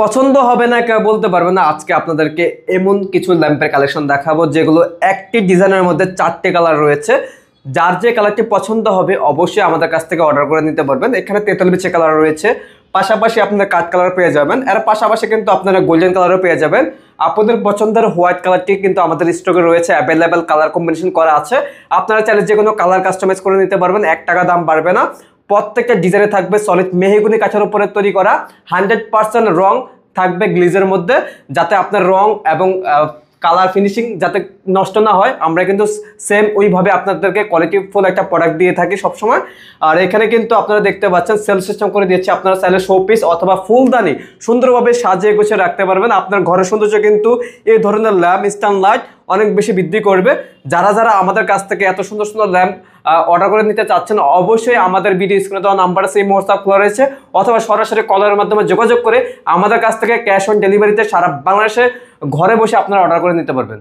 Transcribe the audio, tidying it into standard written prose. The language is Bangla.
পছন্দ হবে না কেউ বলতে পারবে না। আজকে আপনাদেরকে এমন কিছু ল্যাম্পের কালেকশন দেখাবো যেগুলো একটি ডিজাইনের মধ্যে 4টে কালার রয়েছে। যার যে কালারটি পছন্দ হবে অবশ্যই আমাদের কাছ থেকে অর্ডার করে নিতে পারবেন। এখানে তেঁতুল বিচি কালার রয়েছে, পাশাপাশি আপনারা কাঠ কালার পেয়ে যাবেন, এর পাশাপাশি কিন্তু আপনারা গোল্ডেন কালারও পেয়ে যাবেন। আপনাদের পছন্দের হোয়াইট কালারটি কিন্তু আমাদের স্টকে রয়েছে, অ্যাভেলেবেল কালার কম্বিনেশন করা আছে। আপনারা চাইলে যে কোনো কালার কাস্টমাইজ করে নিতে পারবেন, 1 টাকা দাম বাড়বে না। প্রত্যেকটা ডিজাইনে থাকবে সলিড মেহগনি কাঠের উপরে তৈরি করা, 100% রং থাকবে গ্লিজের মধ্যে, যাতে আপনার রং এবং কালার ফিনিশিং যাতে নষ্ট না হয়। আমরা কিন্তু সেম ওইভাবে আপনাদেরকে কোয়ালিটিফুল একটা প্রোডাক্ট দিয়ে থাকি সবসময়। আর এখানে কিন্তু আপনারা দেখতে পাচ্ছেন সেল সিস্টেম করে দিয়েছি, আপনারা চাইলে শোপিস অথবা ফুলদানি সুন্দরভাবে সাজিয়ে গুছিয়ে রাখতে পারবেন। আপনার ঘরের সৌন্দর্য কিন্তু এই ধরনের ল্যাম্প স্ট্যান্ড লাইট অনেক বেশি বৃদ্ধি করবে। যারা যারা আমাদের কাছ থেকে এত সুন্দর সুন্দর ল্যাম্প অর্ডার করে নিতে চাচ্ছেন অবশ্যই আমাদের ভিডিও স্ক্রিনে দেওয়া নাম্বারে সেই মুহূর্তে খোলা রয়েছে, অথবা সরাসরি কলের মাধ্যমে যোগাযোগ করে আমাদের কাছ থেকে ক্যাশ অন ডেলিভারিতে সারা বাংলাদেশে ঘরে বসে আপনারা অর্ডার করে নিতে পারবেন।